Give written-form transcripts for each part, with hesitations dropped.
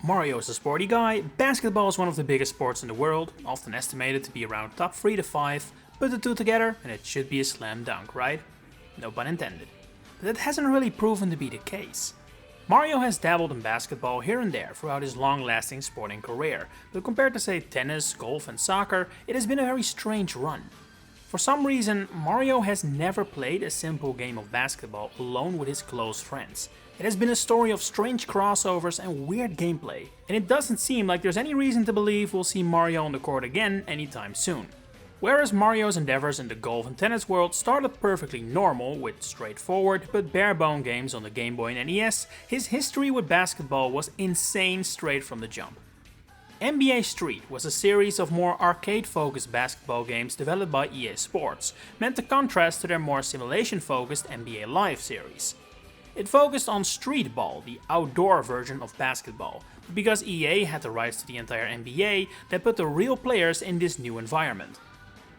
Mario is a sporty guy. Basketball is one of the biggest sports in the world, often estimated to be around top 3 to 5. Put the two together and it should be a slam dunk, right? No pun intended. But that hasn't really proven to be the case. Mario has dabbled in basketball here and there throughout his long-lasting sporting career, but compared to say tennis, golf and soccer, it has been a very strange run. For some reason, Mario has never played a simple game of basketball alone with his close friends. It has been a story of strange crossovers and weird gameplay, and it doesn't seem like there's any reason to believe we'll see Mario on the court again anytime soon. Whereas Mario's endeavors in the golf and tennis world started perfectly normal, with straightforward but bare-bone games on the Game Boy and NES, his history with basketball was insane straight from the jump. NBA Street was a series of more arcade-focused basketball games developed by EA Sports, meant to contrast to their more simulation-focused NBA Live series. It focused on street ball, the outdoor version of basketball, but because EA had the rights to the entire NBA, they put the real players in this new environment.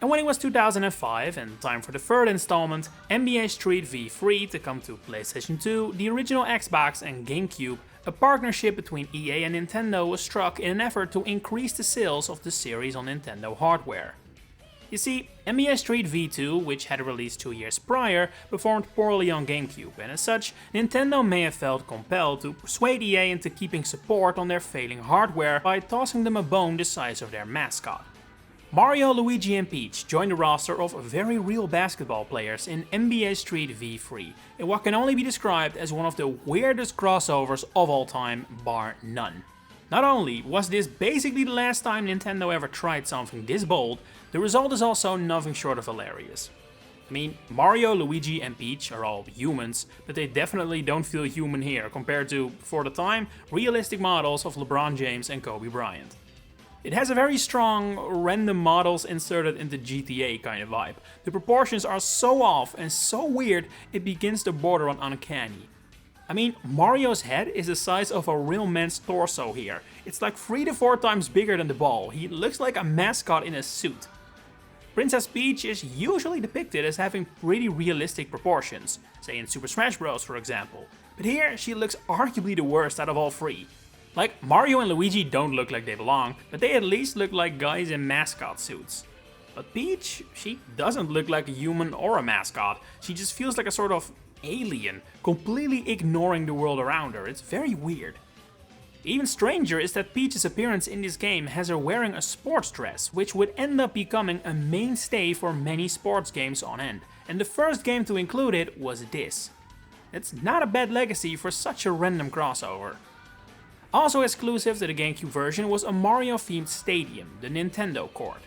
And when it was 2005 and time for the third installment, NBA Street V3 to come to PlayStation 2, the original Xbox and GameCube, a partnership between EA and Nintendo was struck in an effort to increase the sales of the series on Nintendo hardware. You see, NBA Street V2, which had released 2 years prior, performed poorly on GameCube, and as such, Nintendo may have felt compelled to persuade EA into keeping support on their failing hardware by tossing them a bone the size of their mascot. Mario, Luigi and Peach joined the roster of very real basketball players in NBA Street V3, in what can only be described as one of the weirdest crossovers of all time, bar none. Not only was this basically the last time Nintendo ever tried something this bold, the result is also nothing short of hilarious. I mean, Mario, Luigi and Peach are all humans, but they definitely don't feel human here compared to, for the time, realistic models of LeBron James and Kobe Bryant. It has a very strong, random models inserted into GTA kind of vibe. The proportions are so off and so weird, it begins to border on Uncanny. I mean, Mario's head is the size of a real man's torso here. It's like 3 to 4 times bigger than the ball. He looks like a mascot in a suit. Princess Peach is usually depicted as having pretty realistic proportions, say in Super Smash Bros. For example. But here, she looks arguably the worst out of all three. Like, Mario and Luigi don't look like they belong, but they at least look like guys in mascot suits. But Peach, she doesn't look like a human or a mascot, she just feels like a sort of alien, completely ignoring the world around her. It's very weird. Even stranger is that Peach's appearance in this game has her wearing a sports dress, which would end up becoming a mainstay for many sports games on end, and the first game to include it was this. It's not a bad legacy for such a random crossover. Also exclusive to the GameCube version was a Mario-themed stadium, the Nintendo Court.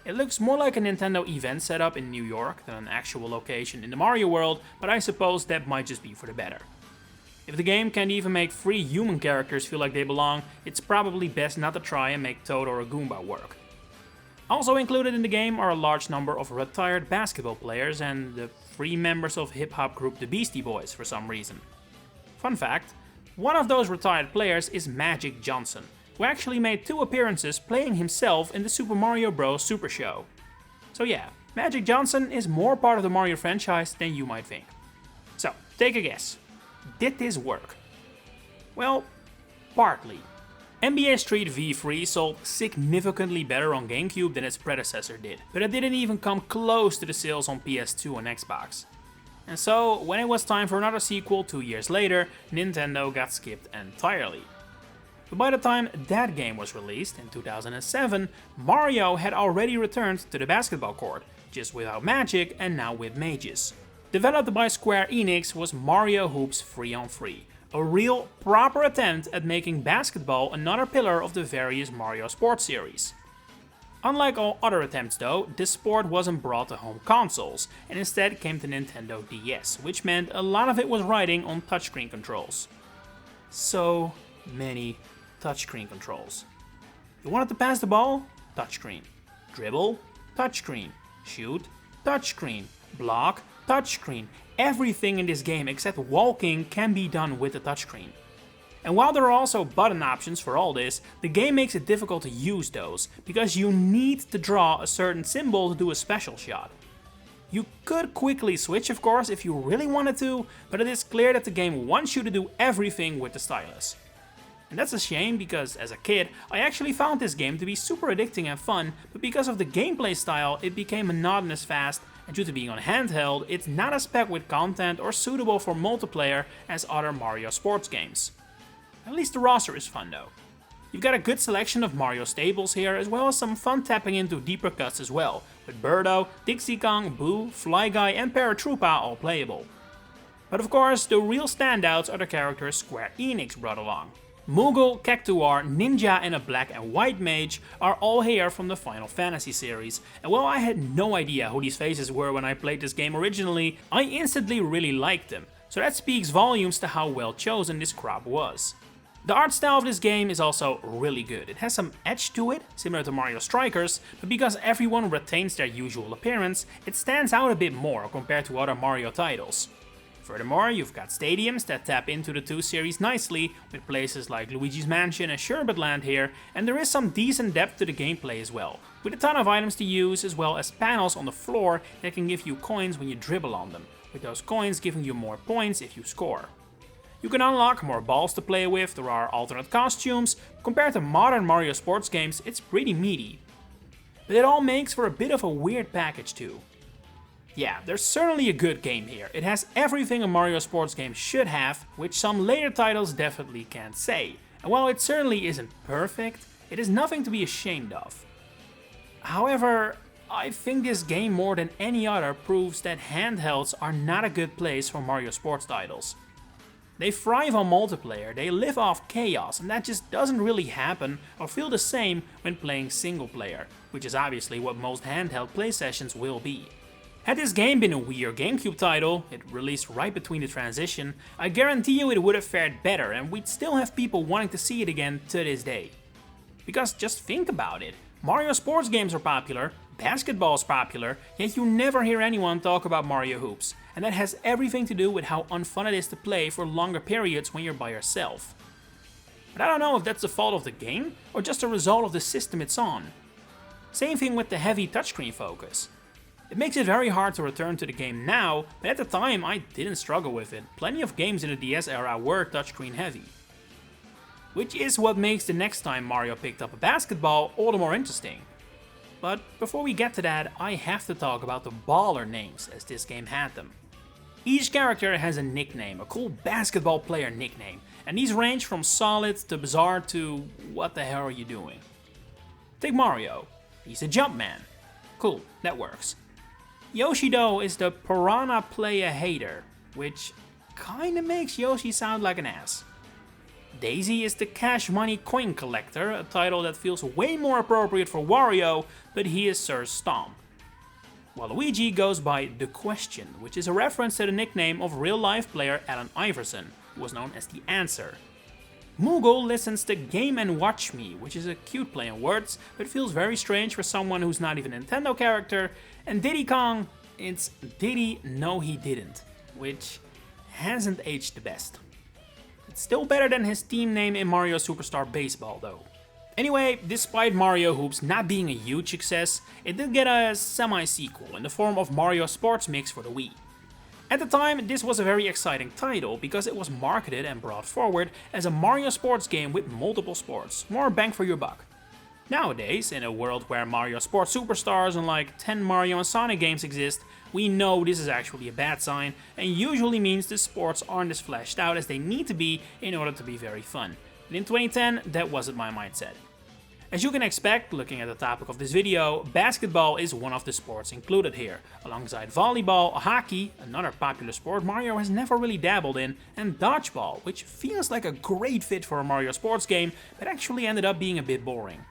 It looks more like a Nintendo event setup in New York than an actual location in the Mario world, but I suppose that might just be for the better. If the game can't even make 3 human characters feel like they belong, it's probably best not to try and make Toad or a Goomba work. Also included in the game are a large number of retired basketball players and the 3 members of hip-hop group the Beastie Boys for some reason. Fun fact, one of those retired players is Magic Johnson, who actually made 2 appearances playing himself in the Super Mario Bros. Super Show. So yeah, Magic Johnson is more part of the Mario franchise than you might think. So, take a guess. Did this work? Well, partly. NBA Street V3 sold significantly better on GameCube than its predecessor did, but it didn't even come close to the sales on PS2 and Xbox. And so, when it was time for another sequel 2 years later, Nintendo got skipped entirely. But by the time that game was released in 2007, Mario had already returned to the basketball court, just without magic and now with mages. Developed by Square Enix was Mario Hoops 3-on-3, a real, proper attempt at making basketball another pillar of the various Mario sports series. Unlike all other attempts though, this sport wasn't brought to home consoles, and instead came to Nintendo DS, which meant a lot of it was riding on touchscreen controls. So many touchscreen controls. You wanted to pass the ball? Touchscreen. Dribble? Touchscreen. Shoot? Touchscreen. Block? Touchscreen. Everything in this game except walking can be done with the touchscreen. And while there are also button options for all this, the game makes it difficult to use those, because you need to draw a certain symbol to do a special shot. You could quickly switch of course if you really wanted to, but it is clear that the game wants you to do everything with the stylus. And that's a shame because as a kid, I actually found this game to be super addicting and fun, but because of the gameplay style, it became monotonous fast, and due to being on handheld, it's not as packed with content or suitable for multiplayer as other Mario sports games. At least the roster is fun though. You've got a good selection of Mario staples here, as well as some fun tapping into deeper cuts as well, with Birdo, Dixie Kong, Boo, Fly Guy and Paratroopa all playable. But of course, the real standouts are the characters Square Enix brought along. Moogle, Cactuar, Ninja and a Black and White Mage are all here from the Final Fantasy series, and while I had no idea who these faces were when I played this game originally, I instantly really liked them, so that speaks volumes to how well chosen this crop was. The art style of this game is also really good. It has some edge to it, similar to Mario Strikers, but because everyone retains their usual appearance, it stands out a bit more compared to other Mario titles. Furthermore, you've got stadiums that tap into the two series nicely, with places like Luigi's Mansion and Sherbet Land here, and there is some decent depth to the gameplay as well, with a ton of items to use as well as panels on the floor that can give you coins when you dribble on them, with those coins giving you more points if you score. You can unlock more balls to play with, there are alternate costumes. Compared to modern Mario sports games, it's pretty meaty. But it all makes for a bit of a weird package too. Yeah, there's certainly a good game here. It has everything a Mario sports game should have, which some later titles definitely can't say. And while it certainly isn't perfect, it is nothing to be ashamed of. However, I think this game more than any other proves that handhelds are not a good place for Mario sports titles. They thrive on multiplayer, they live off chaos, and that just doesn't really happen or feel the same when playing single player, which is obviously what most handheld play sessions will be. Had this game been a Wii or GameCube title, it released right between the transition, I guarantee you it would have fared better and we'd still have people wanting to see it again to this day. Because just think about it, Mario sports games are popular, basketball is popular, yet you never hear anyone talk about Mario Hoops, and that has everything to do with how unfun it is to play for longer periods when you're by yourself. But I don't know if that's the fault of the game, or just a result of the system it's on. Same thing with the heavy touchscreen focus. It makes it very hard to return to the game now, but at the time I didn't struggle with it. Plenty of games in the DS era were touchscreen heavy. Which is what makes the next time Mario picked up a basketball all the more interesting. But before we get to that, I have to talk about the baller names as this game had them. Each character has a nickname, a cool basketball player nickname, and these range from solid to bizarre to what the hell are you doing? Take Mario, he's a Jumpman. Cool, that works. Yoshi though is the Piranha Playa Hater, which kinda makes Yoshi sound like an ass. Daisy is the Cash Money Coin Collector, a title that feels way more appropriate for Wario, but he is Sir Stomp. While Luigi goes by The Question, which is a reference to the nickname of real-life player Allen Iverson, who was known as The Answer. Moogle listens to Game & Watch Me, which is a cute play on words, but feels very strange for someone who's not even a Nintendo character, and Diddy Kong, it's Diddy No He Didn't, which hasn't aged the best. It's still better than his team name in Mario Superstar Baseball though. Anyway, despite Mario Hoops not being a huge success, it did get a semi-sequel in the form of Mario Sports Mix for the Wii. At the time, this was a very exciting title because it was marketed and brought forward as a Mario sports game with multiple sports, more bang for your buck. Nowadays, in a world where Mario Sports Superstars and like 10 Mario and Sonic games exist, we know this is actually a bad sign and usually means the sports aren't as fleshed out as they need to be in order to be very fun. But in 2010, that wasn't my mindset. As you can expect, looking at the topic of this video, basketball is one of the sports included here, alongside volleyball, hockey, another popular sport Mario has never really dabbled in, and dodgeball, which feels like a great fit for a Mario sports game, but actually ended up being a bit boring.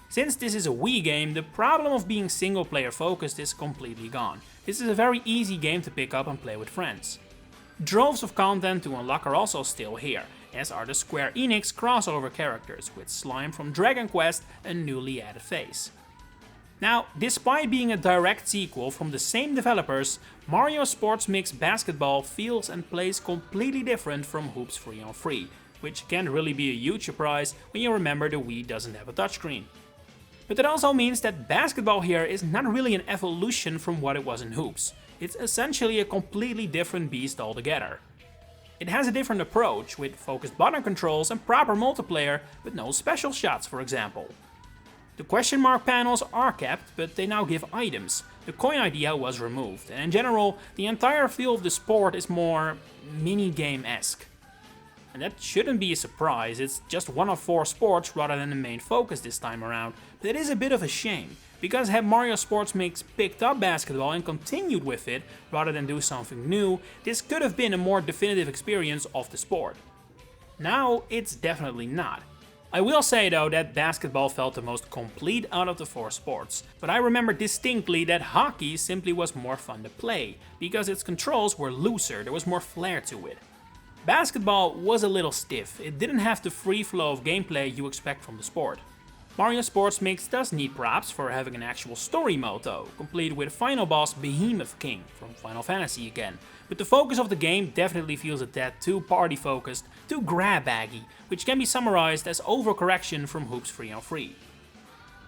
Since this is a Wii game, the problem of being single player focused is completely gone. This is a very easy game to pick up and play with friends. Droves of content to unlock are also still here, as are the Square Enix crossover characters, with Slime from Dragon Quest, a newly added face. Now, despite being a direct sequel from the same developers, Mario Sports Mix Basketball feels and plays completely different from Hoops 3-on-3, which can't really be a huge surprise when you remember the Wii doesn't have a touchscreen. But that also means that basketball here is not really an evolution from what it was in Hoops. It's essentially a completely different beast altogether. It has a different approach, with focused button controls and proper multiplayer, but no special shots, for example. The question mark panels are kept, but they now give items. The coin idea was removed, and in general, the entire feel of the sport is more minigame-esque. And that shouldn't be a surprise, it's just one of 4 sports rather than the main focus this time around, but it is a bit of a shame, because had Mario Sports Mix picked up basketball and continued with it, rather than do something new, this could have been a more definitive experience of the sport. Now, it's definitely not. I will say though that basketball felt the most complete out of the 4 sports, but I remember distinctly that hockey simply was more fun to play, because its controls were looser, there was more flair to it. Basketball was a little stiff, it didn't have the free flow of gameplay you expect from the sport. Mario Sports Mix does need props for having an actual story mode though, complete with final boss Behemoth King from Final Fantasy again, but the focus of the game definitely feels a tad too party focused, too grab-baggy, which can be summarized as overcorrection from Hoops 3-on-3.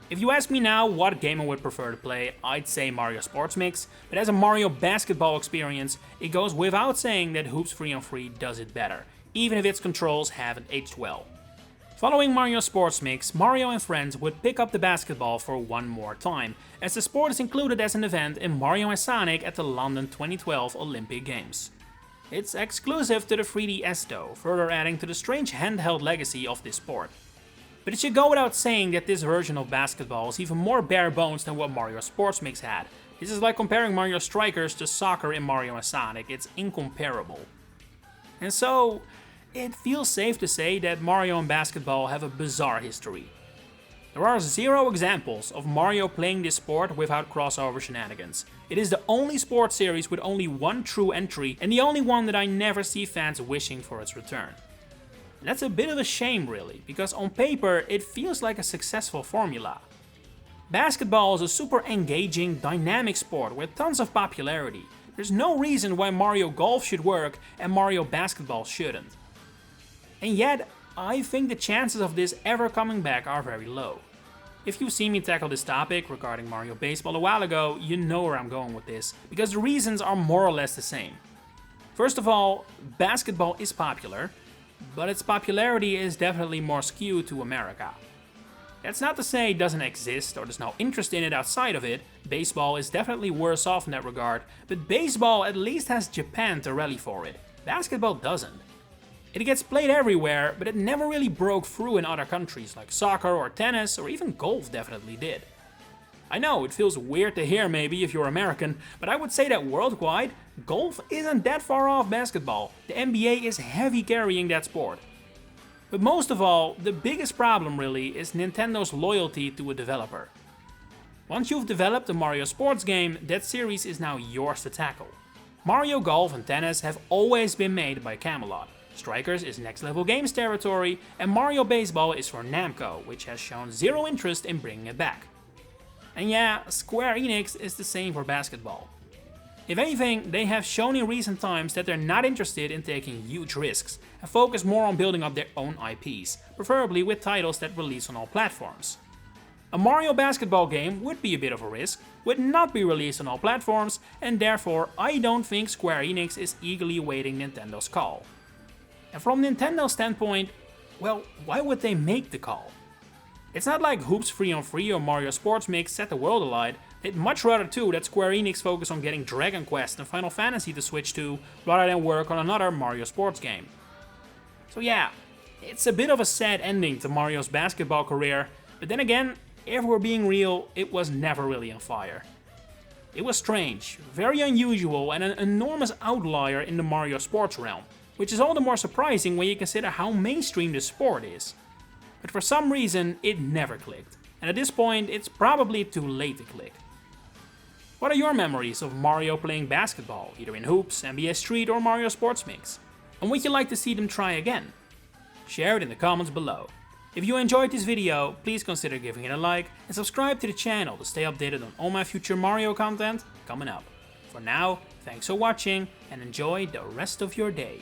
If you ask me now what game I would prefer to play, I'd say Mario Sports Mix, but as a Mario basketball experience, it goes without saying that Hoops 3-on-3 does it better, even if its controls haven't aged well. Following Mario Sports Mix, Mario and friends would pick up the basketball for one more time, as the sport is included as an event in Mario and Sonic at the London 2012 Olympic Games. It's exclusive to the 3DS though, further adding to the strange handheld legacy of this sport. But it should go without saying that this version of basketball is even more bare bones than what Mario Sports Mix had. This is like comparing Mario Strikers to soccer in Mario and Sonic, it's incomparable. And so, it feels safe to say that Mario and basketball have a bizarre history. There are 0 examples of Mario playing this sport without crossover shenanigans. It is the only sports series with only one true entry, and the only one that I never see fans wishing for its return. And that's a bit of a shame really, because on paper it feels like a successful formula. Basketball is a super engaging, dynamic sport with tons of popularity. There's no reason why Mario Golf should work and Mario Basketball shouldn't. And yet, I think the chances of this ever coming back are very low. If you've seen me tackle this topic regarding Mario Baseball a while ago, you know where I'm going with this, because the reasons are more or less the same. First of all, basketball is popular, but its popularity is definitely more skewed to America. That's not to say it doesn't exist or there's no interest in it outside of it. Baseball is definitely worse off in that regard, but baseball at least has Japan to rally for it. Basketball doesn't. It gets played everywhere, but it never really broke through in other countries like soccer or tennis, or even golf definitely did. I know, it feels weird to hear maybe if you're American, but I would say that worldwide, golf isn't that far off basketball. The NBA is heavy carrying that sport. But most of all, the biggest problem really is Nintendo's loyalty to a developer. Once you've developed a Mario sports game, that series is now yours to tackle. Mario Golf and Tennis have always been made by Camelot. Strikers is Next Level Games territory, and Mario Baseball is for Namco, which has shown 0 interest in bringing it back. And yeah, Square Enix is the same for basketball. If anything, they have shown in recent times that they're not interested in taking huge risks, and focus more on building up their own IPs, preferably with titles that release on all platforms. A Mario basketball game would be a bit of a risk, would not be released on all platforms, and therefore I don't think Square Enix is eagerly awaiting Nintendo's call. And from Nintendo's standpoint, well, why would they make the call? It's not like Hoops 3-on-3 or Mario Sports Mix set the world alight. They'd much rather too that Square Enix focus on getting Dragon Quest and Final Fantasy to switch to, rather than work on another Mario sports game. So yeah, it's a bit of a sad ending to Mario's basketball career, but then again, if we're being real, it was never really on fire. It was strange, very unusual, and an enormous outlier in the Mario sports realm, which is all the more surprising when you consider how mainstream the sport is. But for some reason, it never clicked, and at this point, it's probably too late to click. What are your memories of Mario playing basketball, either in Hoops, NBA Street, or Mario Sports Mix? And would you like to see them try again? Share it in the comments below. If you enjoyed this video, please consider giving it a like, and subscribe to the channel to stay updated on all my future Mario content coming up. For now, thanks for watching, and enjoy the rest of your day.